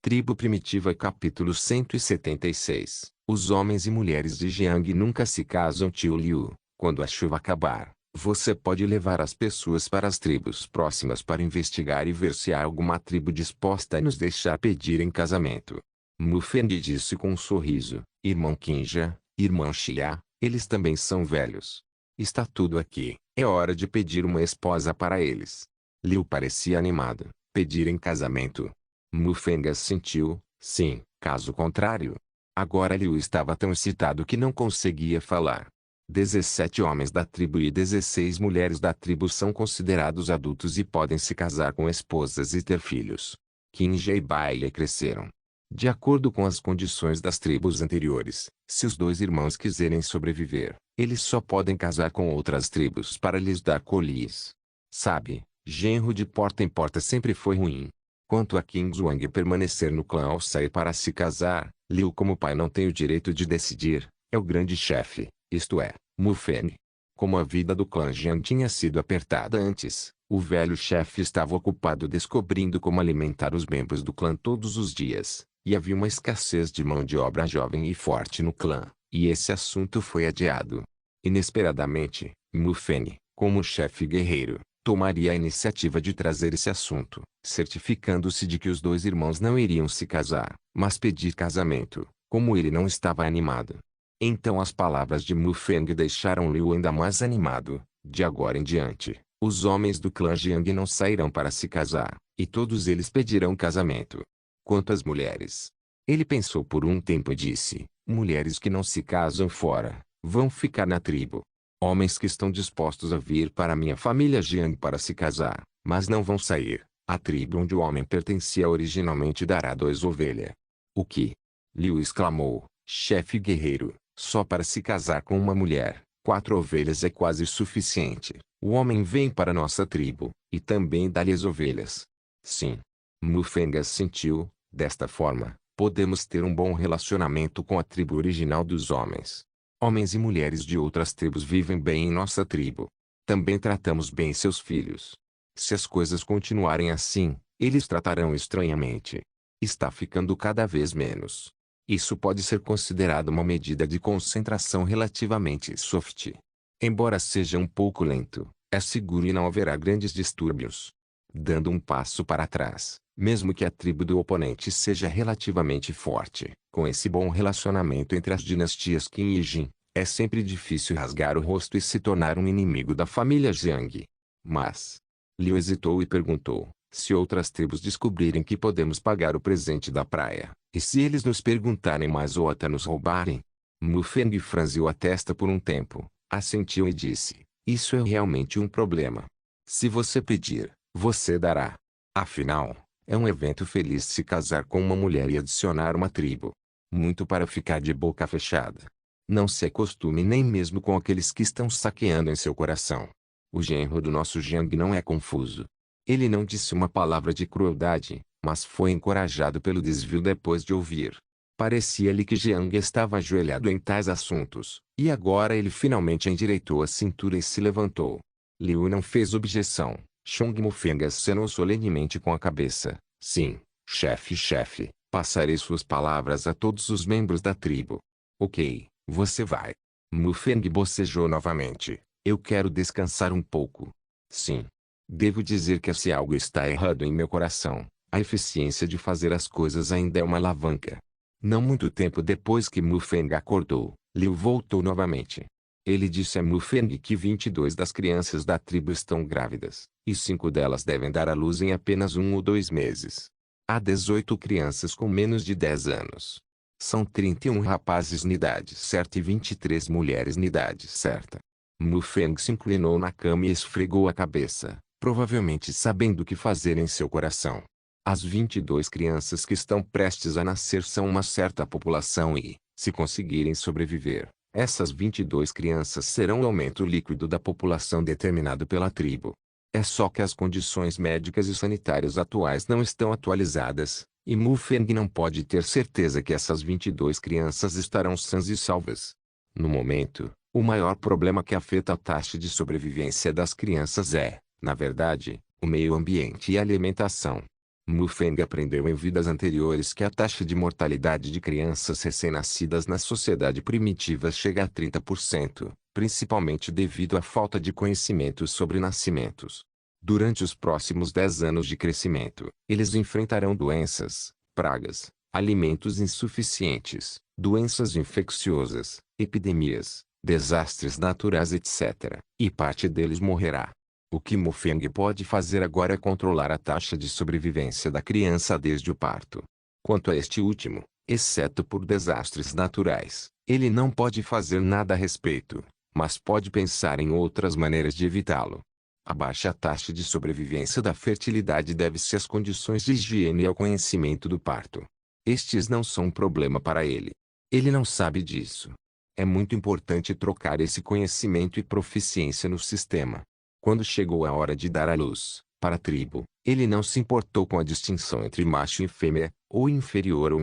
Tribo Primitiva capítulo 176. Os homens e mulheres de Jiang nunca se casam. Tio Liu, quando a chuva acabar, você pode levar as pessoas para as tribos próximas para investigar e ver se há alguma tribo disposta a nos deixar pedir em casamento. Mu Feng disse com um sorriso. Irmão Qinja, irmã Xia, eles também são velhos. Está tudo aqui, é hora de pedir uma esposa para eles. Liu parecia animado. Pedir em casamento? Mu Feng assentiu, sim, caso contrário. Agora Liu estava tão excitado que não conseguia falar. 17 homens da tribo e 16 mulheres da tribo são considerados adultos e podem se casar com esposas e ter filhos. Qinja e Baile cresceram. De acordo com as condições das tribos anteriores, se os dois irmãos quiserem sobreviver, eles só podem casar com outras tribos para lhes dar colhies. Sabe, genro de porta em porta sempre foi ruim. Quanto a Qing Zhuang permanecer no clã ao sair para se casar, Liu como pai não tem o direito de decidir, é o grande chefe, isto é, Mu Feng. Como a vida do clã Jiang tinha sido apertada antes, o velho chefe estava ocupado descobrindo como alimentar os membros do clã todos os dias, e havia uma escassez de mão de obra jovem e forte no clã, e esse assunto foi adiado. Inesperadamente, Mu Feng, como chefe guerreiro, tomaria a iniciativa de trazer esse assunto, certificando-se de que os dois irmãos não iriam se casar, mas pedir casamento, como ele não estava animado. Então as palavras de Mu Feng deixaram Liu ainda mais animado. De agora em diante, os homens do clã Jiang não sairão para se casar, e todos eles pedirão casamento. Quanto às mulheres, ele pensou por um tempo e disse, mulheres que não se casam fora, vão ficar na tribo. Homens que estão dispostos a vir para minha família Jiang para se casar, mas não vão sair. A tribo onde o homem pertencia originalmente dará 2 ovelhas. O que? Liu exclamou, chefe guerreiro, só para se casar com uma mulher, 4 ovelhas é quase suficiente. O homem vem para nossa tribo, e também dá-lhes ovelhas. Sim. Mu Feng assentiu, desta forma, podemos ter um bom relacionamento com a tribo original dos homens. Homens e mulheres de outras tribos vivem bem em nossa tribo. Também tratamos bem seus filhos. Se as coisas continuarem assim, eles tratarão estranhamente. Está ficando cada vez menos. Isso pode ser considerado uma medida de concentração relativamente soft. Embora seja um pouco lento, é seguro e não haverá grandes distúrbios. Dando um passo para trás, mesmo que a tribo do oponente seja relativamente forte, com esse bom relacionamento entre as dinastias Qin e Jin, é sempre difícil rasgar o rosto e se tornar um inimigo da família Jiang. Mas, Liu hesitou e perguntou, se outras tribos descobrirem que podemos pagar o presente da praia, e se eles nos perguntarem mais ou até nos roubarem? Mu Feng franziu a testa por um tempo, assentiu e disse, isso é realmente um problema. Se você pedir, você dará. Afinal, é um evento feliz se casar com uma mulher e adicionar uma tribo. Muito para ficar de boca fechada. Não se acostume nem mesmo com aqueles que estão saqueando em seu coração. O genro do nosso Jiang não é confuso. Ele não disse uma palavra de crueldade, mas foi encorajado pelo desvio depois de ouvir. Parecia-lhe que Jiang estava ajoelhado em tais assuntos, e agora ele finalmente endireitou a cintura e se levantou. Liu não fez objeção. Chong Mu Feng acenou solenemente com a cabeça. Sim, chefe, passarei suas palavras a todos os membros da tribo. Ok, você vai. Mu Feng bocejou novamente. Eu quero descansar um pouco. Sim. Devo dizer que se algo está errado em meu coração, a eficiência de fazer as coisas ainda é uma alavanca. Não muito tempo depois que Mu Feng acordou, Liu voltou novamente. Ele disse a Mu Feng que 22 das crianças da tribo estão grávidas, e 5 delas devem dar à luz em apenas 1 ou 2 meses. Há 18 crianças com menos de 10 anos. São 31 rapazes na idade certa e 23 mulheres na idade certa. Mu Feng se inclinou na cama e esfregou a cabeça, provavelmente sabendo o que fazer em seu coração. As 22 crianças que estão prestes a nascer são uma certa população e, se conseguirem sobreviver, essas 22 crianças serão o aumento líquido da população determinado pela tribo. É só que as condições médicas e sanitárias atuais não estão atualizadas, e Mu Feng não pode ter certeza que essas 22 crianças estarão sãs e salvas. No momento, o maior problema que afeta a taxa de sobrevivência das crianças é, na verdade, o meio ambiente e a alimentação. Mufeng aprendeu em vidas anteriores que a taxa de mortalidade de crianças recém-nascidas na sociedade primitiva chega a 30%, principalmente devido à falta de conhecimento sobre nascimentos. Durante os próximos 10 anos de crescimento, eles enfrentarão doenças, pragas, alimentos insuficientes, doenças infecciosas, epidemias, desastres naturais, etc., e parte deles morrerá. O que Mufeng pode fazer agora é controlar a taxa de sobrevivência da criança desde o parto. Quanto a este último, exceto por desastres naturais, ele não pode fazer nada a respeito, mas pode pensar em outras maneiras de evitá-lo. A baixa taxa de sobrevivência da fertilidade deve-se às condições de higiene e ao conhecimento do parto. Estes não são um problema para ele. Ele não sabe disso. É muito importante trocar esse conhecimento e proficiência no sistema. Quando chegou a hora de dar à luz, para a tribo, ele não se importou com a distinção entre macho e fêmea, ou inferior.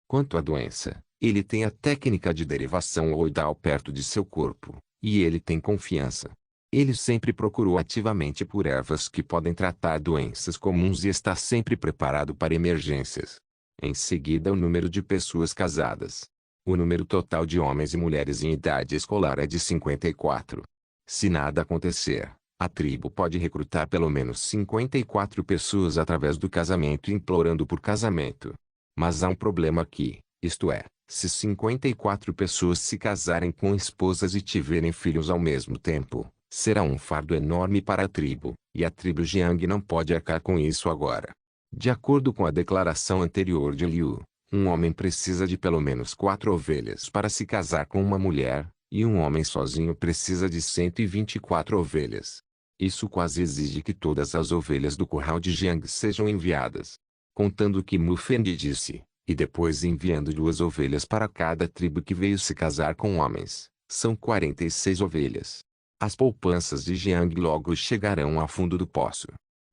Quanto à doença, ele tem a técnica de derivação oidal perto de seu corpo, e ele tem confiança. Ele sempre procurou ativamente por ervas que podem tratar doenças comuns e está sempre preparado para emergências. Em seguida, o número de pessoas casadas. O número total de homens e mulheres em idade escolar é de 54. Se nada acontecer, a tribo pode recrutar pelo menos 54 pessoas através do casamento implorando por casamento. Mas há um problema aqui, isto é, se 54 pessoas se casarem com esposas e tiverem filhos ao mesmo tempo, será um fardo enorme para a tribo, e a tribo Jiang não pode arcar com isso agora. De acordo com a declaração anterior de Liu, um homem precisa de pelo menos 4 ovelhas para se casar com uma mulher, e um homem sozinho precisa de 124 ovelhas. Isso quase exige que todas as ovelhas do curral de Jiang sejam enviadas. Contando o que Mufeng disse, e depois enviando 2 ovelhas para cada tribo que veio se casar com homens, são 46 ovelhas. As poupanças de Jiang logo chegarão ao fundo do poço.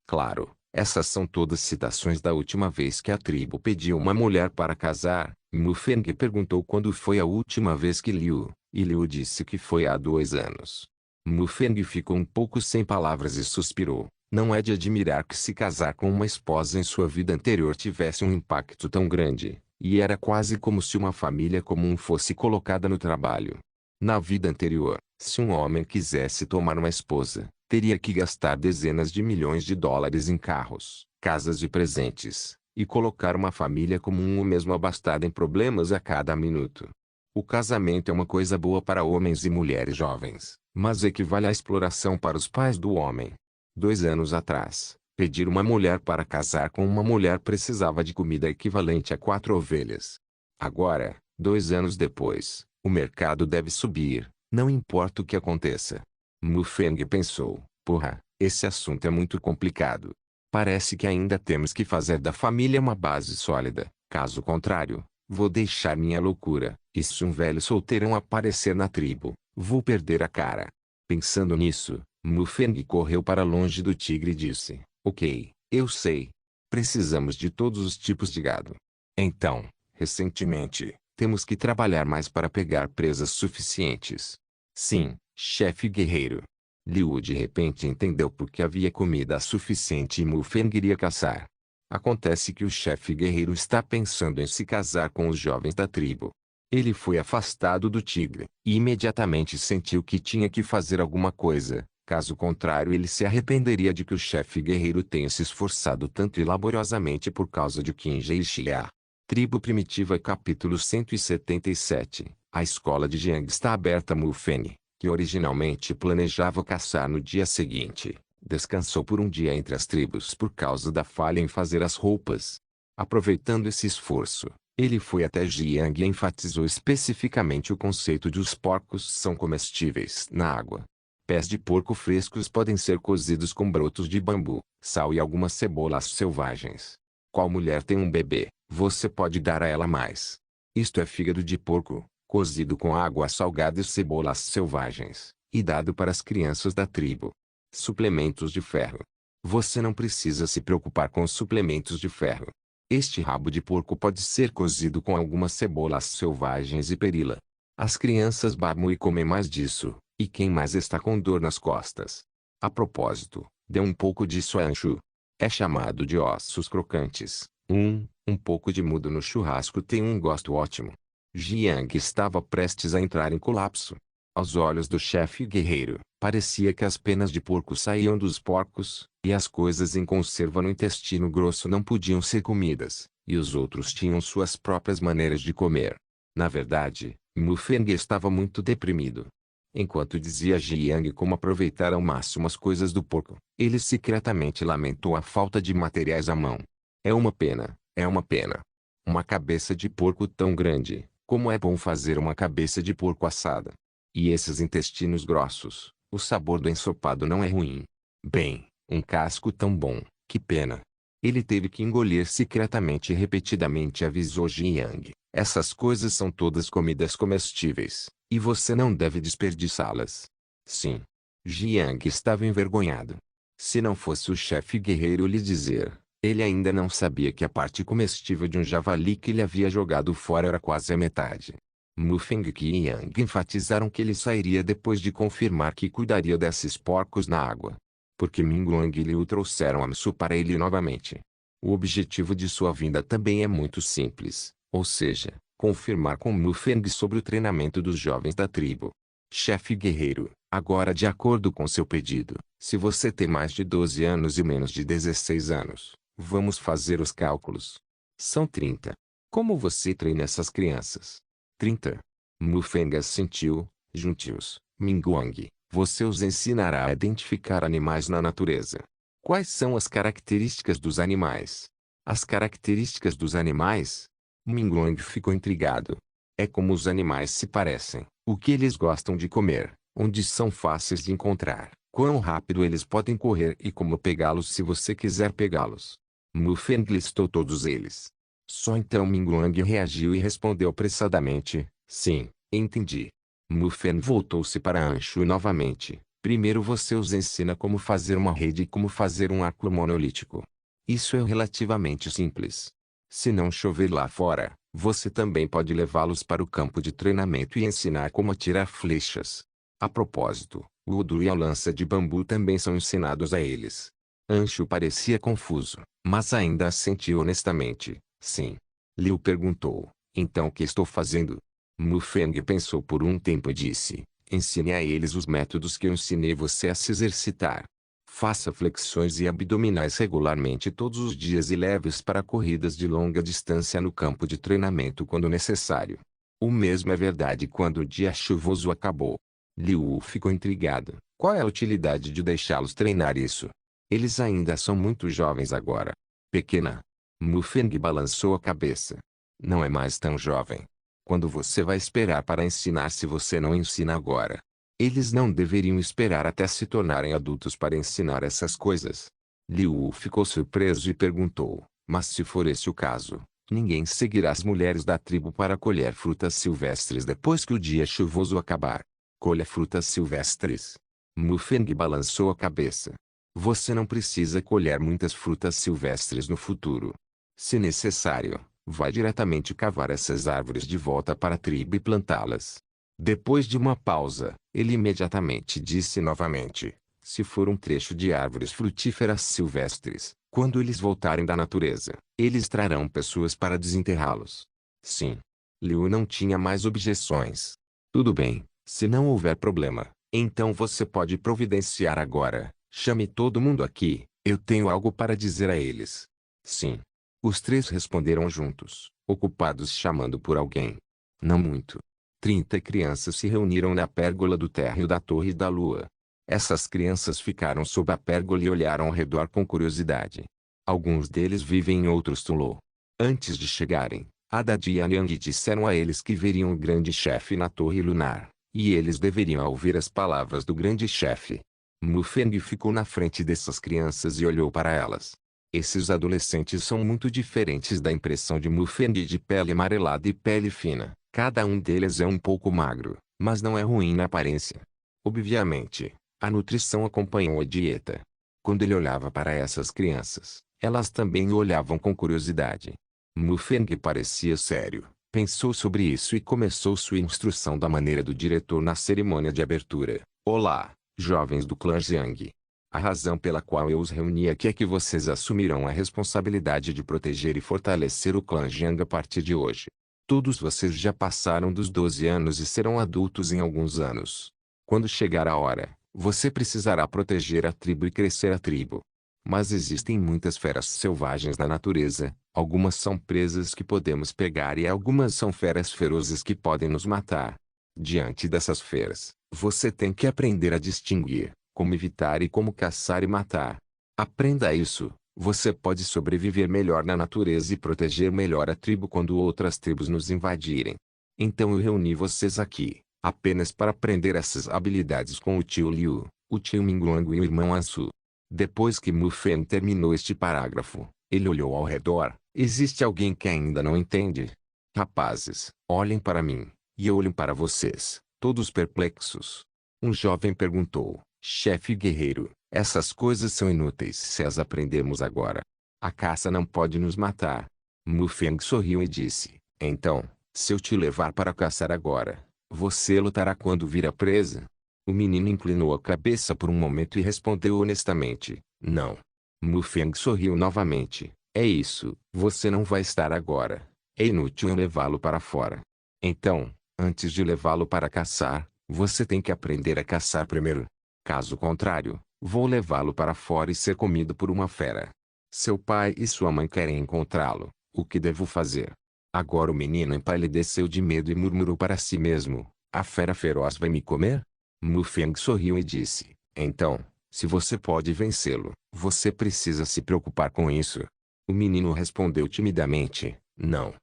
Claro, essas são todas citações da última vez que a tribo pediu uma mulher para casar. Mufeng perguntou quando foi a última vez que Liu, e Liu disse que foi há 2 anos. Mufeng ficou um pouco sem palavras e suspirou. Não é de admirar que se casar com uma esposa em sua vida anterior tivesse um impacto tão grande, e era quase como se uma família comum fosse colocada no trabalho. Na vida anterior, se um homem quisesse tomar uma esposa, teria que gastar dezenas de milhões de dólares em carros, casas e presentes, e colocar uma família comum ou mesmo abastada em problemas a cada minuto. O casamento é uma coisa boa para homens e mulheres jovens, mas equivale à exploração para os pais do homem. 2 anos atrás, pedir uma mulher para casar com uma mulher precisava de comida equivalente a 4 ovelhas. Agora, 2 anos depois, o mercado deve subir, não importa o que aconteça. Mufeng pensou, porra, esse assunto é muito complicado. Parece que ainda temos que fazer da família uma base sólida, caso contrário, vou deixar minha loucura, e se um velho solteirão aparecer na tribo, vou perder a cara. Pensando nisso, Mufeng correu para longe do tigre e disse, ok, eu sei. Precisamos de todos os tipos de gado. Então, recentemente, temos que trabalhar mais para pegar presas suficientes. Sim, chefe guerreiro. Liu de repente entendeu por que havia comida suficiente e Mufeng iria caçar. Acontece que o chefe guerreiro está pensando em se casar com os jovens da tribo. Ele foi afastado do tigre, e imediatamente sentiu que tinha que fazer alguma coisa, caso contrário ele se arrependeria de que o chefe guerreiro tenha se esforçado tanto e laboriosamente por causa de Qinja e Xia. Tribo Primitiva capítulo 177. A escola de Jiang está aberta. Mufeng, que originalmente planejava caçar no dia seguinte, descansou por um dia entre as tribos por causa da falha em fazer as roupas. Aproveitando esse esforço, ele foi até Jiang e enfatizou especificamente o conceito de os porcos são comestíveis na água. Pés de porco frescos podem ser cozidos com brotos de bambu, sal e algumas cebolas selvagens. Qual mulher tem um bebê, você pode dar a ela mais. Isto é fígado de porco, cozido com água salgada e cebolas selvagens, e dado para as crianças da tribo. Suplementos de ferro. Você não precisa se preocupar com os suplementos de ferro. Este rabo de porco pode ser cozido com algumas cebolas selvagens e perila. As crianças babam e comem mais disso, e quem mais está com dor nas costas? A propósito, dê um pouco disso a Anshu. É chamado de ossos crocantes. Um pouco de mudo no churrasco tem um gosto ótimo. Jiang estava prestes a entrar em colapso. Aos olhos do chefe guerreiro, parecia que as penas de porco saíam dos porcos, e as coisas em conserva no intestino grosso não podiam ser comidas, e os outros tinham suas próprias maneiras de comer. Na verdade, Mufeng estava muito deprimido. Enquanto dizia a Jiang como aproveitar ao máximo as coisas do porco, ele secretamente lamentou a falta de materiais à mão. É uma pena, é uma pena. Uma cabeça de porco tão grande, como é bom fazer uma cabeça de porco assada. E esses intestinos grossos, o sabor do ensopado não é ruim. Bem, um casco tão bom, que pena. Ele teve que engolir secretamente e repetidamente avisou Jiang. Essas coisas são todas comidas comestíveis, e você não deve desperdiçá-las. Sim. Jiang estava envergonhado. Se não fosse o chefe guerreiro lhe dizer, ele ainda não sabia que a parte comestível de um javali que ele havia jogado fora era quase a metade. Mufeng e Yang enfatizaram que ele sairia depois de confirmar que cuidaria desses porcos na água. Porque Mingguang e Liu trouxeram a Msu para ele novamente. O objetivo de sua vinda também é muito simples, ou seja, confirmar com Mufeng sobre o treinamento dos jovens da tribo. Chefe guerreiro, agora de acordo com seu pedido, se você tem mais de 12 anos e menos de 16 anos, vamos fazer os cálculos. São 30. Como você treina essas crianças? 30. Mufeng assentiu, juntios. Mingguang, você os ensinará a identificar animais na natureza. Quais são as características dos animais? As características dos animais? Mingguang ficou intrigado. É como os animais se parecem, o que eles gostam de comer, onde são fáceis de encontrar, quão rápido eles podem correr e como pegá-los se você quiser pegá-los. Mufeng listou todos eles. Só então Mingguang reagiu e respondeu apressadamente, sim, entendi. Mufeng voltou-se para Anshu novamente. Primeiro você os ensina como fazer uma rede e como fazer um arco monolítico. Isso é relativamente simples. Se não chover lá fora, você também pode levá-los para o campo de treinamento e ensinar como atirar flechas. A propósito, o Udu e a lança de bambu também são ensinados a eles. Anshu parecia confuso, mas ainda assentiu honestamente. Sim. Liu perguntou, então o que estou fazendo? Mufeng pensou por um tempo e disse, ensine a eles os métodos que eu ensinei você a se exercitar. Faça flexões e abdominais regularmente todos os dias e leve-os para corridas de longa distância no campo de treinamento quando necessário. O mesmo é verdade quando o dia chuvoso acabou. Liu ficou intrigado. Qual é a utilidade de deixá-los treinar isso? Eles ainda são muito jovens agora. Pequena. Mufeng balançou a cabeça. Não é mais tão jovem. Quando você vai esperar para ensinar se você não ensina agora? Eles não deveriam esperar até se tornarem adultos para ensinar essas coisas. Liu ficou surpreso e perguntou, mas se for esse o caso, ninguém seguirá as mulheres da tribo para colher frutas silvestres depois que o dia chuvoso acabar. Colha frutas silvestres. Mufeng balançou a cabeça. Você não precisa colher muitas frutas silvestres no futuro. Se necessário, vai diretamente cavar essas árvores de volta para a tribo e plantá-las. Depois de uma pausa, ele imediatamente disse novamente, se for um trecho de árvores frutíferas silvestres, quando eles voltarem da natureza, eles trarão pessoas para desenterrá-los. Sim. Liu não tinha mais objeções. Tudo bem, se não houver problema, então você pode providenciar agora. Chame todo mundo aqui, eu tenho algo para dizer a eles. Sim. Os três responderam juntos, ocupados chamando por alguém. Não muito. 30 crianças se reuniram na pérgola do térreo da Torre da Lua. Essas crianças ficaram sob a pérgola e olharam ao redor com curiosidade. Alguns deles vivem em outros Tulô. Antes de chegarem, Haddad e Anyang disseram a eles que veriam o grande chefe na Torre Lunar, e eles deveriam ouvir as palavras do grande chefe. Mufeng ficou na frente dessas crianças e olhou para elas. Esses adolescentes são muito diferentes da impressão de Mufeng de pele amarelada e pele fina. Cada um deles é um pouco magro, mas não é ruim na aparência. Obviamente, a nutrição acompanhou a dieta. Quando ele olhava para essas crianças, elas também o olhavam com curiosidade. Mufeng parecia sério, pensou sobre isso e começou sua instrução da maneira do diretor na cerimônia de abertura. Olá, jovens do clã Jiang. A razão pela qual eu os reuni aqui é que vocês assumirão a responsabilidade de proteger e fortalecer o clã Jiang a partir de hoje. Todos vocês já passaram dos 12 anos e serão adultos em alguns anos. Quando chegar a hora, você precisará proteger a tribo e crescer a tribo. Mas existem muitas feras selvagens na natureza, algumas são presas que podemos pegar e algumas são feras ferozes que podem nos matar. Diante dessas feras, você tem que aprender a distinguir como evitar e como caçar e matar. Aprenda isso, você pode sobreviver melhor na natureza e proteger melhor a tribo quando outras tribos nos invadirem. Então eu reuni vocês aqui, apenas para aprender essas habilidades com o tio Liu, o tio Mingguang e o irmão Ansu. Depois que Mu Fen terminou este parágrafo, ele olhou ao redor. Existe alguém que ainda não entende? Rapazes, olhem para mim, e eu olho para vocês, todos perplexos. Um jovem perguntou: chefe guerreiro, essas coisas são inúteis se as aprendemos agora. A caça não pode nos matar. Mu Feng sorriu e disse: então, se eu te levar para caçar agora, você lutará quando vir a presa? O menino inclinou a cabeça por um momento e respondeu honestamente: não. Mu Feng sorriu novamente: é isso, você não vai estar agora. É inútil eu levá-lo para fora. Então, antes de levá-lo para caçar, você tem que aprender a caçar primeiro. Caso contrário, vou levá-lo para fora e ser comido por uma fera. Seu pai e sua mãe querem encontrá-lo. O que devo fazer? Agora o menino empalideceu de medo e murmurou para si mesmo: a fera feroz vai me comer? Mu Feng sorriu e disse: então, se você pode vencê-lo, você precisa se preocupar com isso. O menino respondeu timidamente: não.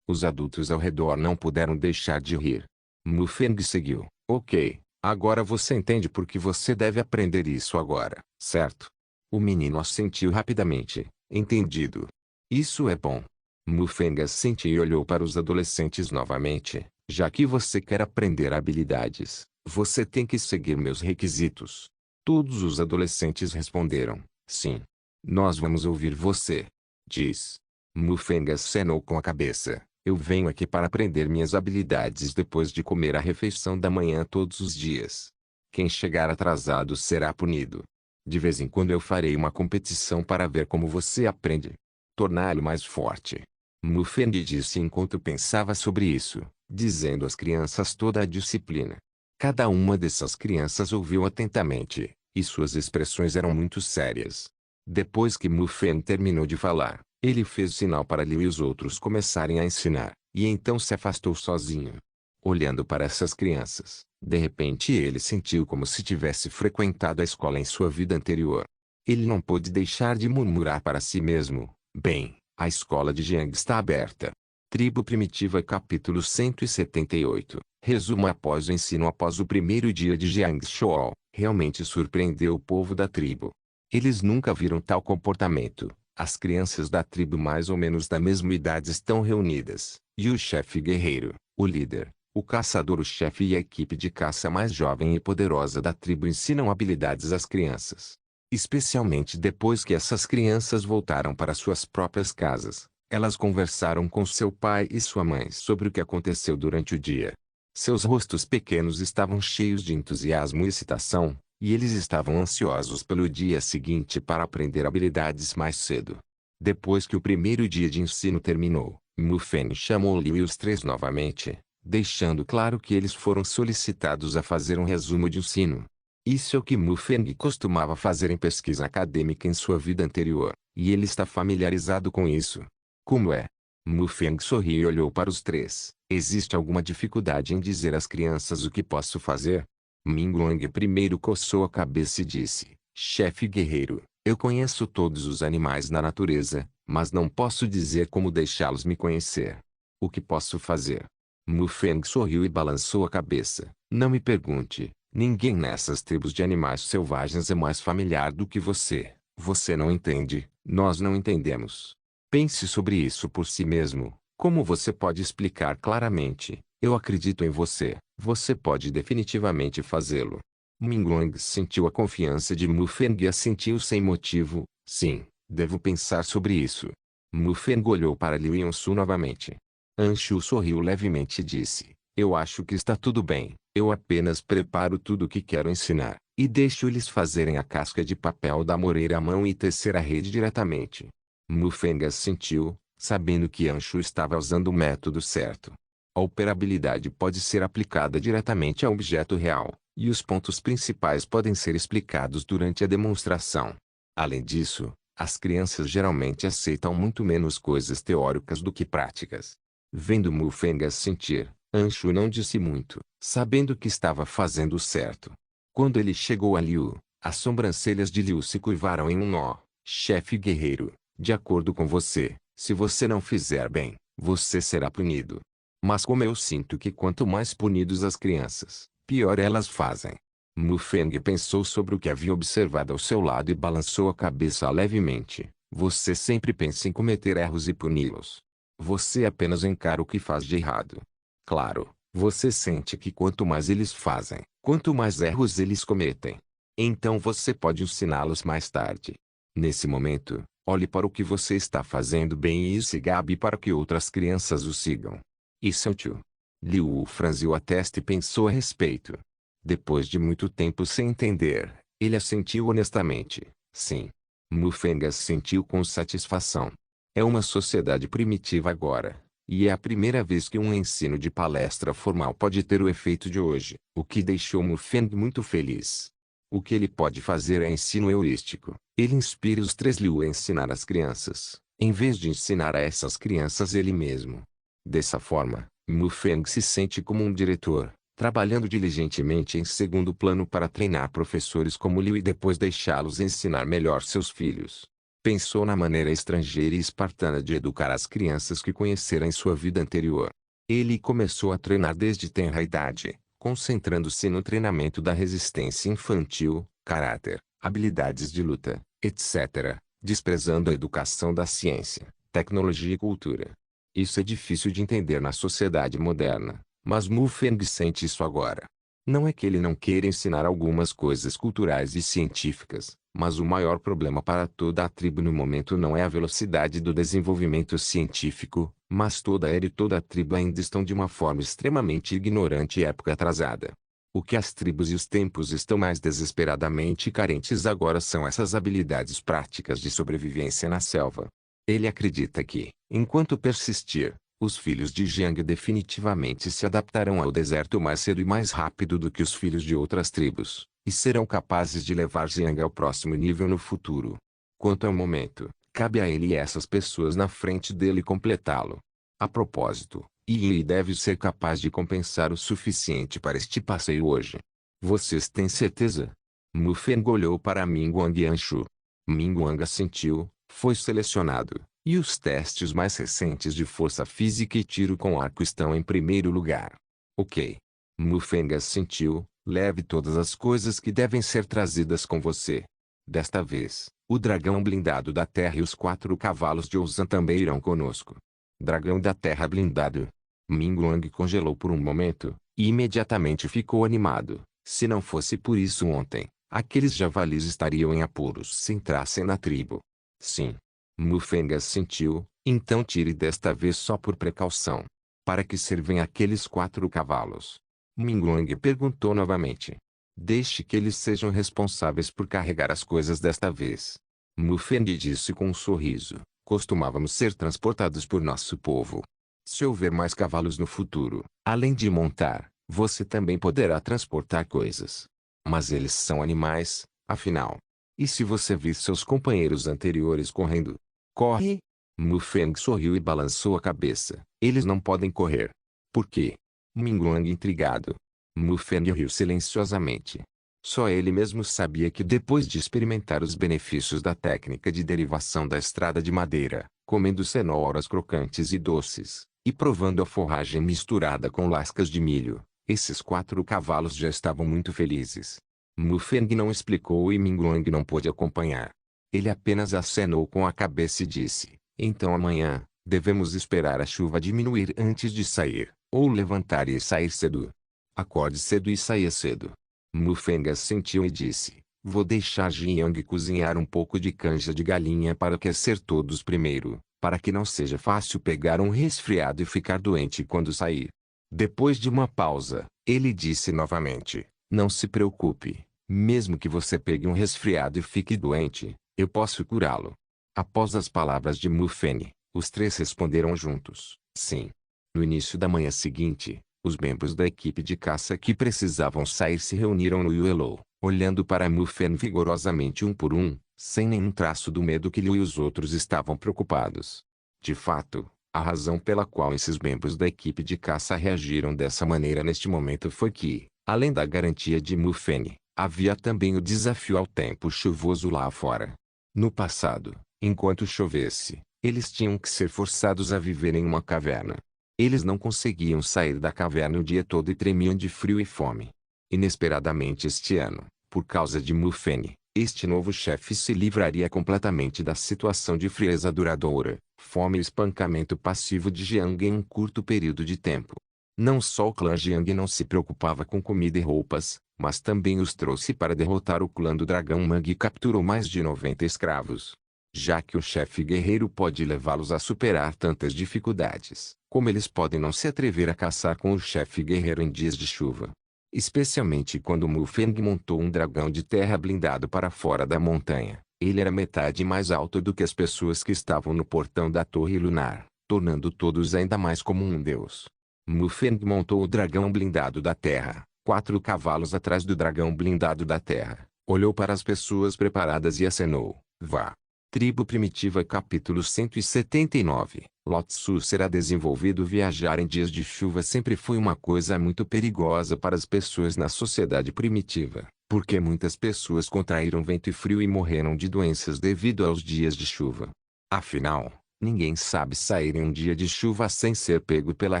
Os adultos ao redor não puderam deixar de rir. Mu Feng seguiu: ok, agora você entende por que você deve aprender isso agora, certo? O menino assentiu rapidamente: entendido. Isso é bom. Mu Feng assentiu e olhou para os adolescentes novamente: já que você quer aprender habilidades, você tem que seguir meus requisitos. Todos os adolescentes responderam: sim. Nós vamos ouvir você. Diz. Mu Feng acenou com a cabeça: eu venho aqui para aprender minhas habilidades depois de comer a refeição da manhã todos os dias. Quem chegar atrasado será punido. De vez em quando eu farei uma competição para ver como você aprende. Torná-lo mais forte. Mu Feng disse enquanto pensava sobre isso, dizendo às crianças toda a disciplina. Cada uma dessas crianças ouviu atentamente, e suas expressões eram muito sérias. Depois que Mu Feng terminou de falar, ele fez sinal para Liu e os outros começarem a ensinar, e então se afastou sozinho. Olhando para essas crianças, de repente ele sentiu como se tivesse frequentado a escola em sua vida anterior. Ele não pôde deixar de murmurar para si mesmo: bem, a escola de Jiang está aberta. Tribo Primitiva capítulo 178. Resumo após o ensino. Após o primeiro dia de Jiang Shou, realmente surpreendeu o povo da tribo. Eles nunca viram tal comportamento. As crianças da tribo mais ou menos da mesma idade estão reunidas, e o chefe guerreiro, o líder, o caçador, o chefe e a equipe de caça mais jovem e poderosa da tribo ensinam habilidades às crianças. Especialmente depois que essas crianças voltaram para suas próprias casas, elas conversaram com seu pai e sua mãe sobre o que aconteceu durante o dia. Seus rostos pequenos estavam cheios de entusiasmo e excitação, e eles estavam ansiosos pelo dia seguinte para aprender habilidades mais cedo. Depois que o primeiro dia de ensino terminou, Mu Feng chamou Liu e os três novamente, deixando claro que eles foram solicitados a fazer um resumo de ensino. Isso é o que Mu Feng costumava fazer em pesquisa acadêmica em sua vida anterior, e ele está familiarizado com isso. Como é? Mu Feng sorriu e olhou para os três. Existe alguma dificuldade em dizer às crianças o que posso fazer? Mingguang primeiro coçou a cabeça e disse: chefe guerreiro, eu conheço todos os animais na natureza, mas não posso dizer como deixá-los me conhecer. O que posso fazer? Mu Feng sorriu e balançou a cabeça. Não me pergunte. Ninguém nessas tribos de animais selvagens é mais familiar do que você. Você não entende, nós não entendemos. Pense sobre isso por si mesmo. Como você pode explicar claramente? Eu acredito em você. Você pode definitivamente fazê-lo. Mingguang sentiu a confiança de Mu Feng e assentiu sem motivo. Sim, devo pensar sobre isso. Mu Feng olhou para Liu Yonsu novamente. Anshu sorriu levemente e disse: Eu acho que está tudo bem. Eu apenas preparo tudo o que quero ensinar, e deixo eles fazerem a casca de papel da moreira à mão e tecer a rede diretamente. Mufengas sentiu, sabendo que Anshu estava usando o método certo. A operabilidade pode ser aplicada diretamente a um objeto real, e os pontos principais podem ser explicados durante a demonstração. Além disso, as crianças geralmente aceitam muito menos coisas teóricas do que práticas. Vendo Mufengas sentir, Anshu não disse muito, sabendo que estava fazendo o certo. Quando ele chegou a Liu, as sobrancelhas de Liu se curvaram em um nó. Chefe guerreiro, de acordo com você, se você não fizer bem, você será punido. Mas como eu sinto que quanto mais punidos as crianças, pior elas fazem. Mufeng pensou sobre o que havia observado ao seu lado e balançou a cabeça levemente. Você sempre pensa em cometer erros e puni-los. Você apenas encara o que faz de errado. Claro, você sente que quanto mais eles fazem, quanto mais erros eles cometem. Então você pode ensiná-los mais tarde. Nesse momento, olhe para o que você está fazendo bem e se gabe para que outras crianças o sigam. Isso é útil. Liu franziu a testa e pensou a respeito. Depois de muito tempo sem entender, ele assentiu honestamente. Sim. Mufengas sentiu com satisfação. É uma sociedade primitiva agora. E é a primeira vez que um ensino de palestra formal pode ter o efeito de hoje, o que deixou Mufeng muito feliz. O que ele pode fazer é ensino heurístico. Ele inspira os três Liu a ensinar as crianças, em vez de ensinar a essas crianças ele mesmo. Dessa forma, Mufeng se sente como um diretor, trabalhando diligentemente em segundo plano para treinar professores como Liu e depois deixá-los ensinar melhor seus filhos. Pensou na maneira estrangeira e espartana de educar as crianças que conhecera em sua vida anterior. Ele começou a treinar desde tenra idade, concentrando-se no treinamento da resistência infantil, caráter, habilidades de luta, etc., desprezando a educação da ciência, tecnologia e cultura. Isso é difícil de entender na sociedade moderna, mas Mufeng sente isso agora. Não é que ele não queira ensinar algumas coisas culturais e científicas, mas o maior problema para toda a tribo no momento não é a velocidade do desenvolvimento científico, mas toda ela e toda a tribo ainda estão de uma forma extremamente ignorante e época atrasada. O que as tribos e os tempos estão mais desesperadamente carentes agora são essas habilidades práticas de sobrevivência na selva. Ele acredita que, enquanto persistir, os filhos de Jiang definitivamente se adaptarão ao deserto mais cedo e mais rápido do que os filhos de outras tribos, e serão capazes de levar Jiang ao próximo nível no futuro. Quanto ao momento, cabe a ele e essas pessoas na frente dele completá-lo. A propósito, Yi deve ser capaz de compensar o suficiente para este passeio hoje. Vocês têm certeza? Mufeng olhou para Minguang e Anshu. Minguang assentiu, foi selecionado. E os testes mais recentes de força física e tiro com arco estão em primeiro lugar. Ok. Mufeng assentiu, leve todas as coisas que devem ser trazidas com você. Desta vez, o dragão blindado da terra e os 4 cavalos de Ouzan também irão conosco. Dragão da terra blindado. Minguang congelou por um momento, e imediatamente ficou animado. Se não fosse por isso ontem, aqueles javalis estariam em apuros se entrassem na tribo. Sim. Mufeng sentiu, então tire desta vez só por precaução. Para que servem aqueles 4 cavalos? Minguang perguntou novamente. Deixe que eles sejam responsáveis por carregar as coisas desta vez. Mufeng disse com um sorriso. Costumávamos ser transportados por nosso povo. Se houver mais cavalos no futuro, além de montar, você também poderá transportar coisas. Mas eles são animais, afinal. E se você vir seus companheiros anteriores correndo? Corre? Mufeng sorriu e balançou a cabeça. Eles não podem correr. Por quê? Minguang intrigado. Mufeng riu silenciosamente. Só ele mesmo sabia que depois de experimentar os benefícios da técnica de derivação da estrada de madeira, comendo cenouras crocantes e doces, e provando a forragem misturada com lascas de milho, esses 4 cavalos já estavam muito felizes. Mufeng não explicou e Minguang não pôde acompanhar. Ele apenas acenou com a cabeça e disse, então amanhã, devemos esperar a chuva diminuir antes de sair, ou levantar e sair cedo. Acorde cedo e saia cedo. Mufeng assentiu e disse, vou deixar Jiang cozinhar um pouco de canja de galinha para aquecer todos primeiro, para que não seja fácil pegar um resfriado e ficar doente quando sair. Depois de uma pausa, ele disse novamente: não se preocupe. Mesmo que você pegue um resfriado e fique doente, eu posso curá-lo. Após as palavras de Mufene, os três responderam juntos: sim. No início da manhã seguinte, os membros da equipe de caça que precisavam sair se reuniram no Yellow, olhando para Mufene vigorosamente um por um, sem nenhum traço do medo que Liu e os outros estavam preocupados. De fato, a razão pela qual esses membros da equipe de caça reagiram dessa maneira neste momento foi que, além da garantia de Mufene, havia também o desafio ao tempo chuvoso lá fora. No passado, enquanto chovesse, eles tinham que ser forçados a viver em uma caverna. Eles não conseguiam sair da caverna o dia todo e tremiam de frio e fome. Inesperadamente este ano, por causa de Mufene, este novo chefe se livraria completamente da situação de frieza duradoura, fome e espancamento passivo de Jiang em um curto período de tempo. Não só o clã Jiang não se preocupava com comida e roupas, mas também os trouxe para derrotar o clã do dragão Mang e capturou mais de 90 escravos. Já que o chefe guerreiro pode levá-los a superar tantas dificuldades, como eles podem não se atrever a caçar com o chefe guerreiro em dias de chuva? Especialmente quando Mu Feng montou um dragão de terra blindado para fora da montanha. Ele era metade mais alto do que as pessoas que estavam no portão da Torre Lunar, tornando todos ainda mais como um deus. Mu Feng montou o dragão blindado da terra, 4 cavalos atrás do dragão blindado da terra, olhou para as pessoas preparadas e acenou: vá. Tribo Primitiva Capítulo 179. Lotsu será desenvolvido. Viajar em dias de chuva sempre foi uma coisa muito perigosa para as pessoas na sociedade primitiva, porque muitas pessoas contraíram vento e frio e morreram de doenças devido aos dias de chuva. Afinal, ninguém sabe sair em um dia de chuva sem ser pego pela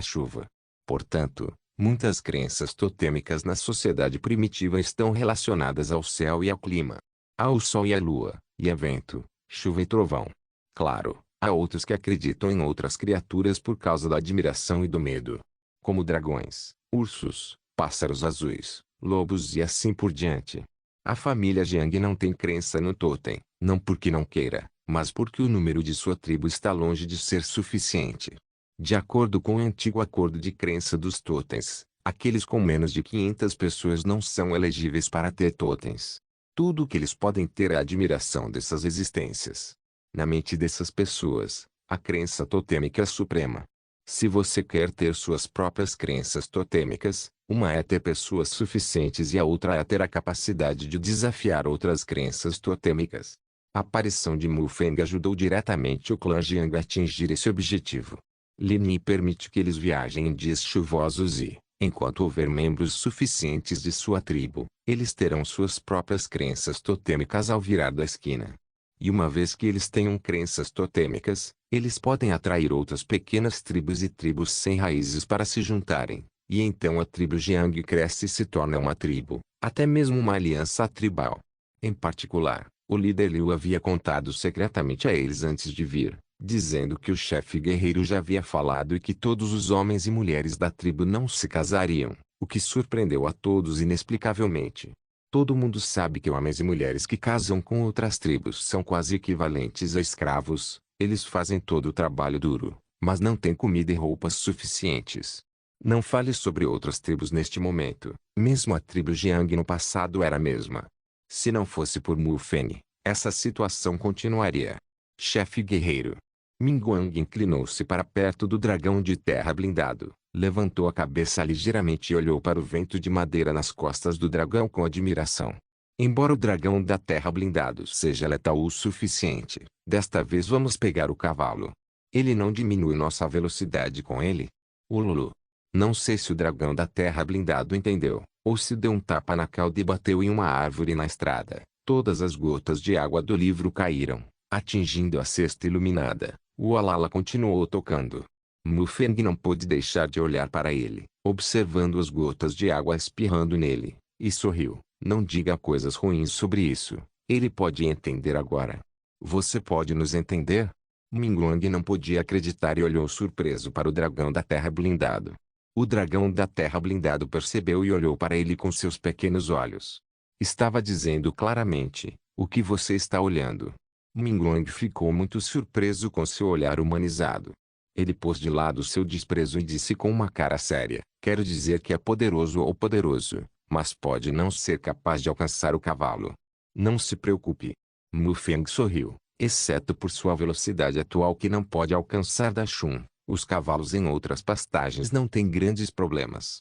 chuva. Portanto, muitas crenças totêmicas na sociedade primitiva estão relacionadas ao céu e ao clima, ao sol e à lua, e a vento, chuva e trovão. Claro, há outros que acreditam em outras criaturas por causa da admiração e do medo, como dragões, ursos, pássaros azuis, lobos e assim por diante. A família Jiang não tem crença no totem, não porque não queira, mas porque o número de sua tribo está longe de ser suficiente. De acordo com o antigo acordo de crença dos totens, aqueles com menos de 500 pessoas não são elegíveis para ter totens. Tudo o que eles podem ter é a admiração dessas existências. Na mente dessas pessoas, a crença totêmica é suprema. Se você quer ter suas próprias crenças totêmicas, uma é ter pessoas suficientes e a outra é ter a capacidade de desafiar outras crenças totêmicas. A aparição de Mu Feng ajudou diretamente o clã Jiang a atingir esse objetivo. Lin Yi permite que eles viajem em dias chuvosos e, enquanto houver membros suficientes de sua tribo, eles terão suas próprias crenças totêmicas ao virar da esquina. E uma vez que eles tenham crenças totêmicas, eles podem atrair outras pequenas tribos e tribos sem raízes para se juntarem, e então a tribo Jiang cresce e se torna uma tribo, até mesmo uma aliança tribal. Em particular, o líder Liu havia contado secretamente a eles antes de vir, dizendo que o chefe guerreiro já havia falado e que todos os homens e mulheres da tribo não se casariam, o que surpreendeu a todos inexplicavelmente. Todo mundo sabe que homens e mulheres que casam com outras tribos são quase equivalentes a escravos, eles fazem todo o trabalho duro, mas não têm comida e roupas suficientes. Não fale sobre outras tribos neste momento, mesmo a tribo Jiang no passado era a mesma. Se não fosse por Mu Feng, essa situação continuaria. Chefe guerreiro. Minguang inclinou-se para perto do dragão de terra blindado, levantou a cabeça ligeiramente e olhou para o vento de madeira nas costas do dragão com admiração. Embora o dragão da terra blindado seja letal o suficiente, desta vez vamos pegar o cavalo. Ele não diminui nossa velocidade com ele? Ululu. Não sei se o dragão da terra blindado entendeu, ou se deu um tapa na cauda e bateu em uma árvore na estrada. Todas as gotas de água do livro caíram, atingindo a cesta iluminada. O Alala continuou tocando. Mu Feng não pôde deixar de olhar para ele, observando as gotas de água espirrando nele, e sorriu. Não diga coisas ruins sobre isso. Ele pode entender agora. Você pode nos entender? Minguang não podia acreditar e olhou surpreso para o dragão da terra blindado. O dragão da terra blindado percebeu e olhou para ele com seus pequenos olhos. Estava dizendo claramente: o que você está olhando? Minguang ficou muito surpreso com seu olhar humanizado. Ele pôs de lado seu desprezo e disse com uma cara séria: quero dizer que é poderoso ou poderoso, mas pode não ser capaz de alcançar o cavalo. Não se preocupe. Mufeng sorriu. Exceto por sua velocidade atual que não pode alcançar da Shun, os cavalos em outras pastagens não têm grandes problemas.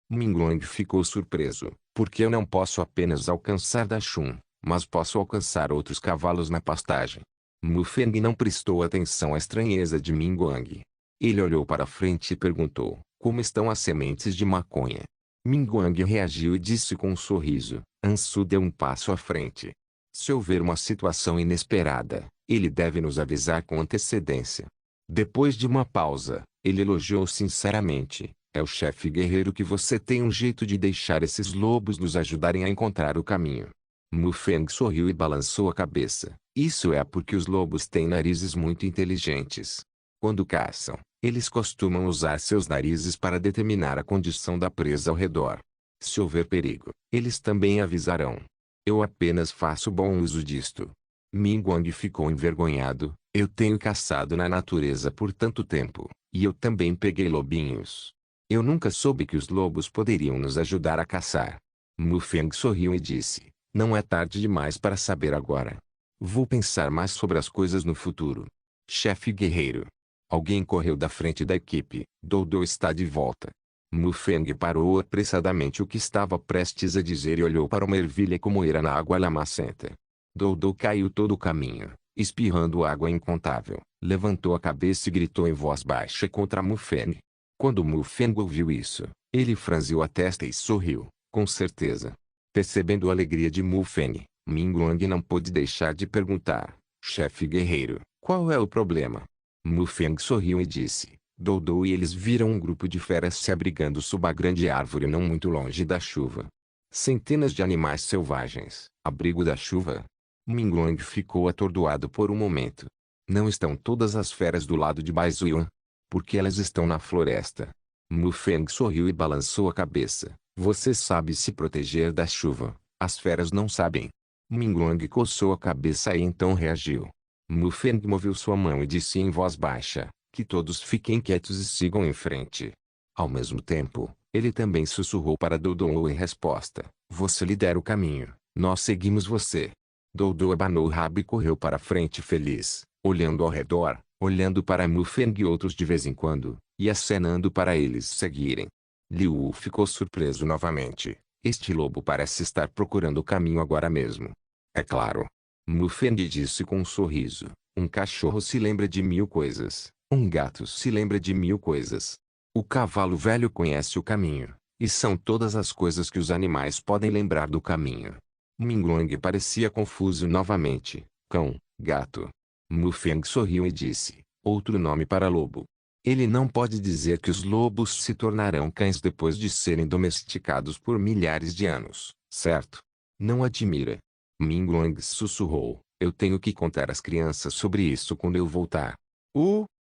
Minguang ficou surpreso, porque eu não posso apenas alcançar da Shun, mas posso alcançar outros cavalos na pastagem. Mufeng não prestou atenção à estranheza de Minguang. Ele olhou para frente e perguntou, como estão as sementes de maconha? Minguang reagiu e disse com um sorriso, Ansu deu um passo à frente. Se houver uma situação inesperada, ele deve nos avisar com antecedência. Depois de uma pausa, ele elogiou sinceramente, é o chefe guerreiro que você tem um jeito de deixar esses lobos nos ajudarem a encontrar o caminho. Mufeng sorriu e balançou a cabeça. Isso é porque os lobos têm narizes muito inteligentes. Quando caçam, eles costumam usar seus narizes para determinar a condição da presa ao redor. Se houver perigo, eles também avisarão. Eu apenas faço bom uso disto. Minguang ficou envergonhado. Eu tenho caçado na natureza por tanto tempo, e eu também peguei lobinhos. Eu nunca soube que os lobos poderiam nos ajudar a caçar. Mufeng sorriu e disse, não é tarde demais para saber agora. Vou pensar mais sobre as coisas no futuro. Chefe guerreiro. Alguém correu da frente da equipe. Doudou está de volta. Mufeng parou apressadamente o que estava prestes a dizer e olhou para uma ervilha como era na água lamacenta. Doudou caiu todo o caminho, espirrando água incontável, levantou a cabeça e gritou em voz baixa contra Mufeng. Quando Mufeng ouviu isso, ele franziu a testa e sorriu, com certeza. Percebendo a alegria de Mufeng, Minguang não pôde deixar de perguntar, chefe guerreiro, qual é o problema? Mufeng sorriu e disse, Doudou e eles viram um grupo de feras se abrigando sob a grande árvore não muito longe da chuva. Centenas de animais selvagens, abrigo da chuva. Minguang ficou atordoado por um momento. Não estão todas as feras do lado de Baizuan? Porque elas estão na floresta. Mufeng sorriu e balançou a cabeça. Você sabe se proteger da chuva, as feras não sabem. Minguang coçou a cabeça e então reagiu. Mufeng moveu sua mão e disse em voz baixa, que todos fiquem quietos e sigam em frente. Ao mesmo tempo, ele também sussurrou para Doudou em resposta, você lidera o caminho, nós seguimos você. Doudou abanou o rabo e correu para frente feliz, olhando ao redor, olhando para Mufeng e outros de vez em quando, e acenando para eles seguirem. Liu ficou surpreso novamente. Este lobo parece estar procurando o caminho agora mesmo. É claro. Mufeng disse com um sorriso. Um cachorro se lembra de 1000 coisas. Um gato se lembra de 1000 coisas. O cavalo velho conhece o caminho, e são todas as coisas que os animais podem lembrar do caminho. Minguang parecia confuso novamente. Cão, gato. Mufeng sorriu e disse, outro nome para lobo. Ele não pode dizer que os lobos se tornarão cães depois de serem domesticados por milhares de anos, certo? Não admira. Minguang sussurrou, eu tenho que contar às crianças sobre isso quando eu voltar.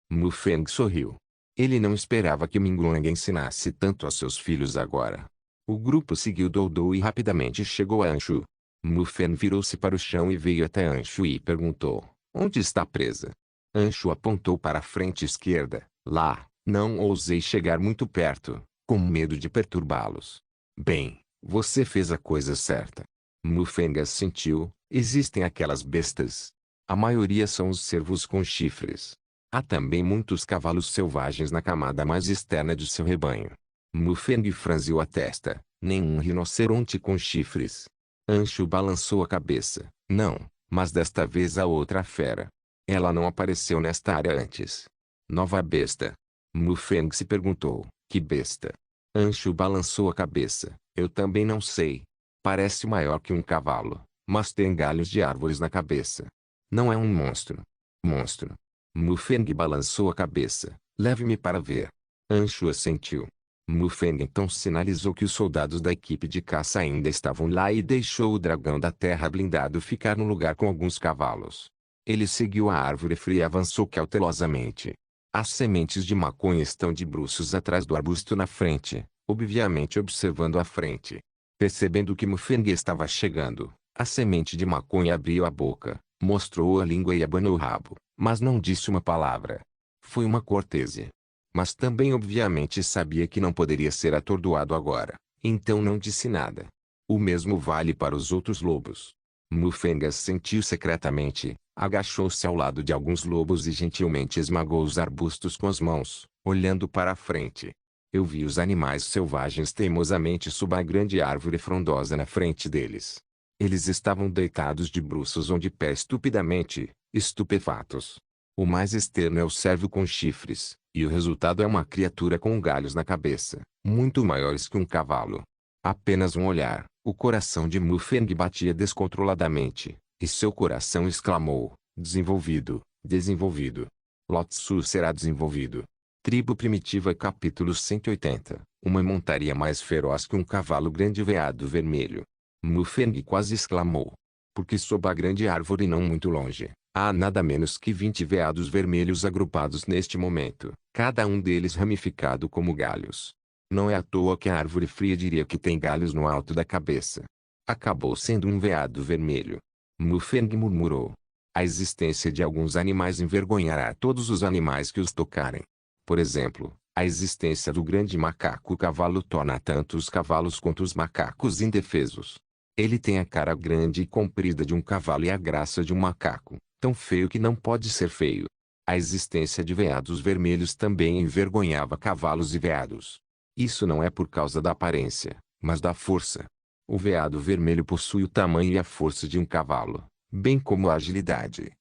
Mufeng sorriu. Ele não esperava que Minguang ensinasse tanto a seus filhos agora. O grupo seguiu Doudou e rapidamente chegou a Anshu. Mufeng virou-se para o chão e veio até Anshu e perguntou, onde está presa? Anshu apontou para a frente esquerda. Lá, não ousei chegar muito perto, com medo de perturbá-los. Bem, você fez a coisa certa. Mufeng assentiu, existem aquelas bestas. A maioria são os cervos com chifres. Há também muitos cavalos selvagens na camada mais externa de seu rebanho. Mufeng franziu a testa, nenhum rinoceronte com chifres. Anshu balançou a cabeça, não, mas desta vez a outra fera. Ela não apareceu nesta área antes. Nova besta. Mufeng se perguntou, que besta? Anshu balançou a cabeça, eu também não sei. Parece maior que um cavalo, mas tem galhos de árvores na cabeça. Não é um monstro. Monstro. Mufeng balançou a cabeça, leve-me para ver. Anshu assentiu. Mufeng então sinalizou que os soldados da equipe de caça ainda estavam lá e deixou o dragão da terra blindado ficar no lugar com alguns cavalos. Ele seguiu a árvore fria e avançou cautelosamente. As sementes de maconha estão de bruços atrás do arbusto na frente, obviamente observando a frente. Percebendo que Mufeng estava chegando, a semente de maconha abriu a boca, mostrou a língua e abanou o rabo, mas não disse uma palavra. Foi uma cortesia. Mas também obviamente sabia que não poderia ser atordoado agora, então não disse nada. O mesmo vale para os outros lobos. Mufengas sentiu secretamente, agachou-se ao lado de alguns lobos e gentilmente esmagou os arbustos com as mãos, olhando para a frente. Eu vi os animais selvagens teimosamente sob a grande árvore frondosa na frente deles. Eles estavam deitados de bruços ou de pé estupidamente, estupefatos. O mais externo é o cervo com chifres, e o resultado é uma criatura com galhos na cabeça, muito maiores que um cavalo. Apenas um olhar, o coração de Mufeng batia descontroladamente, e seu coração exclamou, desenvolvido, desenvolvido. Lotsu será desenvolvido. Tribo Primitiva capítulo 180, uma montaria mais feroz que um cavalo grande veado vermelho. Mufeng quase exclamou. Porque sob a grande árvore não muito longe, há nada menos que 20 veados vermelhos agrupados neste momento, cada um deles ramificado como galhos. Não é à toa que a árvore fria diria que tem galhos no alto da cabeça. Acabou sendo um veado vermelho. Mufeng murmurou. A existência de alguns animais envergonhará todos os animais que os tocarem. Por exemplo, a existência do grande macaco-cavalo torna tanto os cavalos quanto os macacos indefesos. Ele tem a cara grande e comprida de um cavalo e a graça de um macaco, tão feio que não pode ser feio. A existência de veados vermelhos também envergonhava cavalos e veados. Isso não é por causa da aparência, mas da força. O veado vermelho possui o tamanho e a força de um cavalo, bem como a agilidade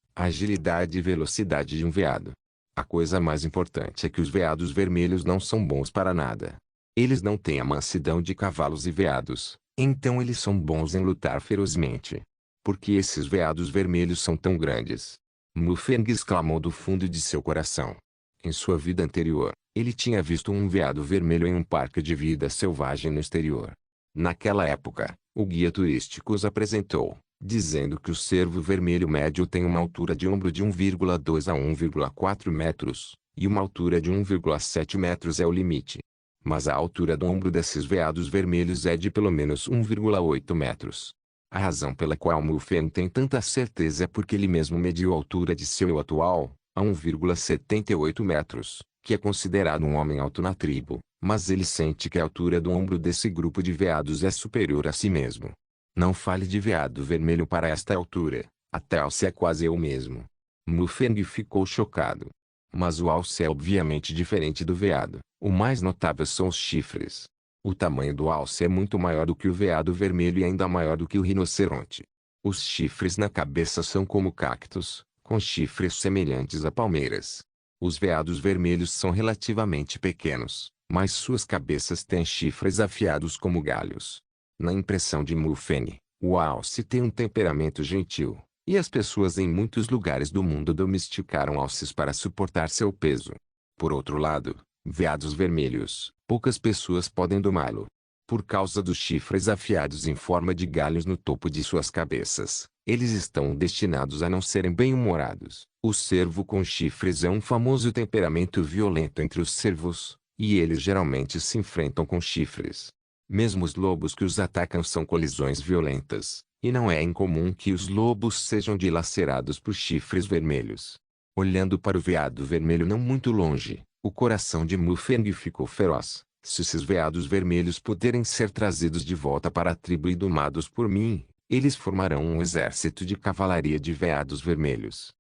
e velocidade de um veado. A coisa mais importante é que os veados vermelhos não são bons para nada. Eles não têm a mansidão de cavalos e veados, então eles são bons em lutar ferozmente. Por que esses veados vermelhos são tão grandes? Mufeng exclamou do fundo de seu coração. Em sua vida anterior, ele tinha visto um veado vermelho em um parque de vida selvagem no exterior. Naquela época, o guia turístico os apresentou, dizendo que o cervo vermelho médio tem uma altura de ombro de 1,2 a 1,4 metros, e uma altura de 1,7 metros é o limite. Mas a altura do ombro desses veados vermelhos é de pelo menos 1,8 metros. A razão pela qual Mufeng tem tanta certeza é porque ele mesmo mediu a altura de seu eu atual, a 1,78 metros, que é considerado um homem alto na tribo, mas ele sente que a altura do ombro desse grupo de veados é superior a si mesmo. Não fale de veado vermelho para esta altura, até alce é quase eu mesmo. Mufeng ficou chocado. Mas o alce é obviamente diferente do veado, o mais notável são os chifres. O tamanho do alce é muito maior do que o veado vermelho e ainda maior do que o rinoceronte. Os chifres na cabeça são como cactos, com chifres semelhantes a palmeiras. Os veados vermelhos são relativamente pequenos, mas suas cabeças têm chifres afiados como galhos. Na impressão de Mufeng, o alce tem um temperamento gentil, e as pessoas em muitos lugares do mundo domesticaram alces para suportar seu peso. Por outro lado, veados vermelhos, poucas pessoas podem domá-lo. Por causa dos chifres afiados em forma de galhos no topo de suas cabeças, eles estão destinados a não serem bem-humorados. O cervo com chifres é um famoso temperamento violento entre os cervos, e eles geralmente se enfrentam com chifres. Mesmo os lobos que os atacam são colisões violentas, e não é incomum que os lobos sejam dilacerados por chifres vermelhos. Olhando para o veado vermelho não muito longe, o coração de Mufeng ficou feroz. Se esses veados vermelhos puderem ser trazidos de volta para a tribo e domados por mim, eles formarão um exército de cavalaria de veados vermelhos.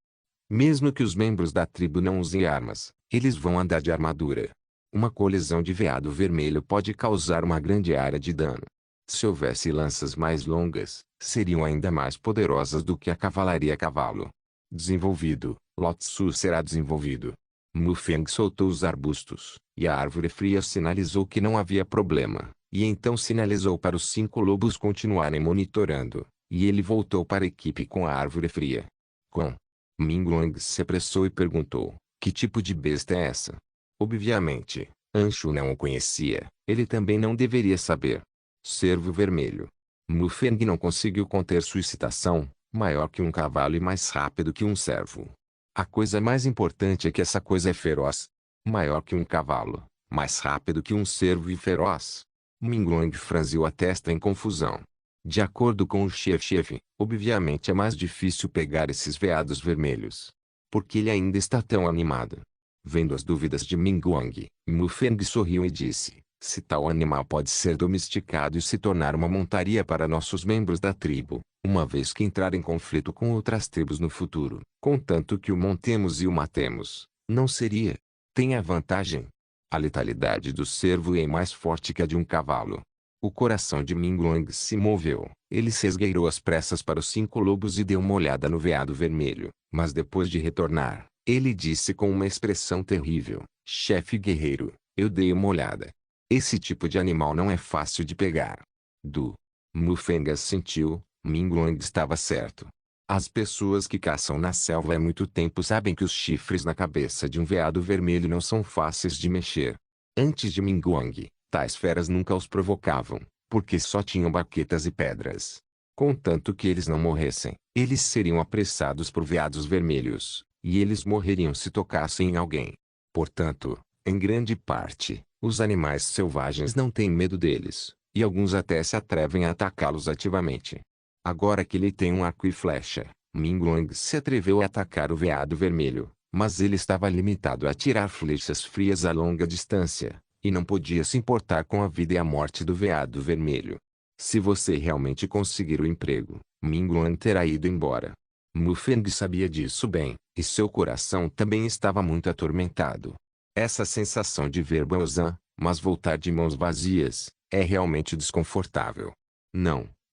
Mesmo que os membros da tribo não usem armas, eles vão andar de armadura. Uma colisão de veado vermelho pode causar uma grande área de dano. Se houvesse lanças mais longas, seriam ainda mais poderosas do que a cavalaria a cavalo. Desenvolvido, Lotsu será desenvolvido. Mufeng soltou os arbustos, e a árvore fria sinalizou que não havia problema, e então sinalizou para os 5 lobos continuarem monitorando, e ele voltou para a equipe com a árvore fria. Quan Minglong se apressou e perguntou, que tipo de besta é essa? Obviamente, Anshu não o conhecia, ele também não deveria saber. Cervo vermelho. Mufeng não conseguiu conter sua excitação, maior que um cavalo e mais rápido que um cervo. A coisa mais importante é que essa coisa é feroz. Maior que um cavalo, mais rápido que um cervo e feroz. Minglong franziu a testa em confusão. De acordo com o chefe, obviamente é mais difícil pegar esses veados vermelhos. Porque ele ainda está tão animado. Vendo as dúvidas de Minguang, Mufeng sorriu e disse: se tal animal pode ser domesticado e se tornar uma montaria para nossos membros da tribo, uma vez que entrar em conflito com outras tribos no futuro, contanto que o montemos e o matemos, não seria? Tem a vantagem. A letalidade do cervo é mais forte que a de um cavalo. O coração de Minguang se moveu. Ele se esgueirou às pressas para os 5 lobos e deu uma olhada no veado vermelho, mas depois de retornar, ele disse com uma expressão terrível: chefe guerreiro, eu dei uma olhada. Esse tipo de animal não é fácil de pegar. Mufeng sentiu, Minguang estava certo. As pessoas que caçam na selva há muito tempo sabem que os chifres na cabeça de um veado vermelho não são fáceis de mexer. Antes de Minguang, tais feras nunca os provocavam, porque só tinham baquetas e pedras. Contanto que eles não morressem, eles seriam apressados por veados vermelhos, e eles morreriam se tocassem em alguém. Portanto, em grande parte, os animais selvagens não têm medo deles, e alguns até se atrevem a atacá-los ativamente. Agora que ele tem um arco e flecha, Minguang se atreveu a atacar o veado vermelho, mas ele estava limitado a atirar flechas frias a longa distância, e não podia se importar com a vida e a morte do veado vermelho. Se você realmente conseguir o emprego, Minguang terá ido embora. Mufeng sabia disso bem, e seu coração também estava muito atormentado. Essa sensação de ver Baozan, mas voltar de mãos vazias, é realmente desconfortável.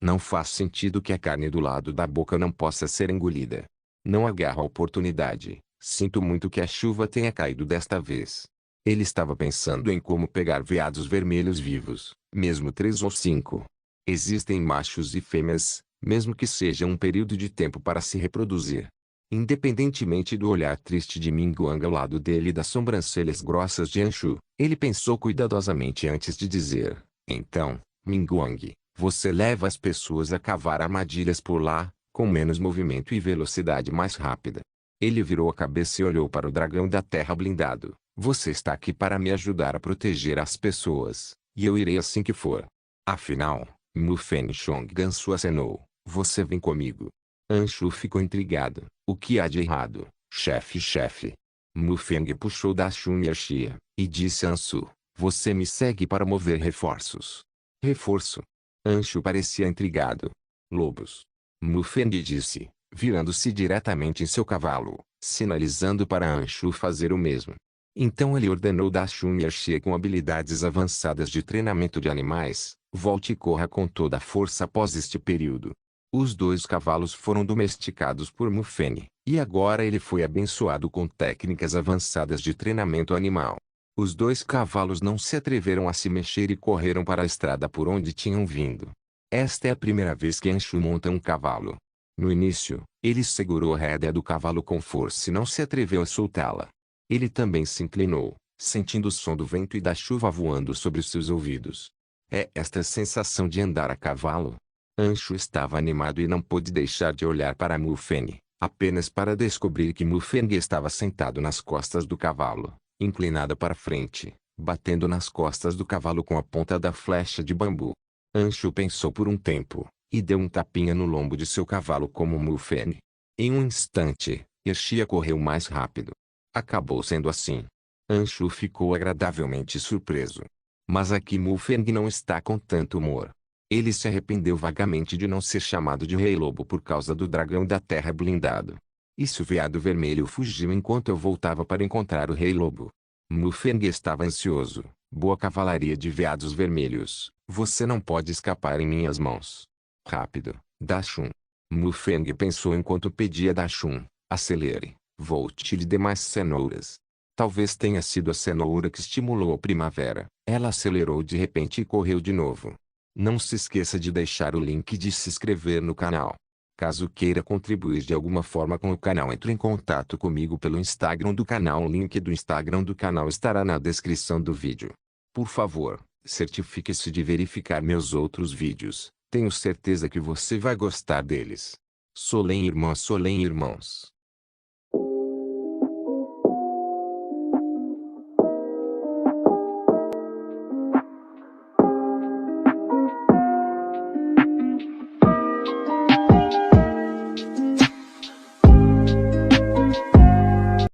Não faz sentido que a carne do lado da boca não possa ser engolida. Não agarro a oportunidade. Sinto muito que a chuva tenha caído desta vez. Ele estava pensando em como pegar veados vermelhos vivos, mesmo 3 ou 5. Existem machos e fêmeas, mesmo que seja um período de tempo para se reproduzir. Independentemente do olhar triste de Minguang ao lado dele e das sobrancelhas grossas de Anshu, ele pensou cuidadosamente antes de dizer: então, Minguang, você leva as pessoas a cavar armadilhas por lá, com menos movimento e velocidade mais rápida. Ele virou a cabeça e olhou para o dragão da terra blindado. Você está aqui para me ajudar a proteger as pessoas, e eu irei assim que for. Afinal, Mufeng Chonggan acenou. Você vem comigo. Anshu ficou intrigado. O que há de errado, chefe? Mufeng puxou da Shun Yerxia, e disse a Anshu: você me segue para mover reforços. Reforço? Anshu parecia intrigado. Lobos. Mufeng disse, virando-se diretamente em seu cavalo, sinalizando para Anshu fazer o mesmo. Então ele ordenou da Shun Yerxia com habilidades avançadas de treinamento de animais: volte e corra com toda a força após este período. Os 2 cavalos foram domesticados por Mufeng, e agora ele foi abençoado com técnicas avançadas de treinamento animal. Os 2 cavalos não se atreveram a se mexer e correram para a estrada por onde tinham vindo. Esta é a primeira vez que Anshu monta um cavalo. No início, ele segurou a rédea do cavalo com força e não se atreveu a soltá-la. Ele também se inclinou, sentindo o som do vento e da chuva voando sobre os seus ouvidos. É esta sensação de andar a cavalo? Anshu estava animado e não pôde deixar de olhar para Mufeng, apenas para descobrir que Mufeng estava sentado nas costas do cavalo, inclinado para frente, batendo nas costas do cavalo com a ponta da flecha de bambu. Anshu pensou por um tempo, e deu um tapinha no lombo de seu cavalo como Mufeng. Em um instante, Yerxia correu mais rápido. Acabou sendo assim. Anshu ficou agradavelmente surpreso. Mas aqui Mufeng não está com tanto humor. Ele se arrependeu vagamente de não ser chamado de Rei Lobo por causa do dragão da terra blindado. E se o veado vermelho fugiu enquanto eu voltava para encontrar o Rei Lobo? Mufeng estava ansioso. Boa cavalaria de veados vermelhos, você não pode escapar em minhas mãos. Rápido, Dachshund. Mufeng pensou enquanto pedia a Dachshund: acelere, volte e lhe dê mais cenouras. Talvez tenha sido a cenoura que estimulou a primavera. Ela acelerou de repente e correu de novo. Não se esqueça de deixar o link de se inscrever no canal. Caso queira contribuir de alguma forma com o canal, entre em contato comigo pelo Instagram do canal. O link do Instagram do canal estará na descrição do vídeo. Por favor, certifique-se de verificar meus outros vídeos. Tenho certeza que você vai gostar deles. Solem irmãos.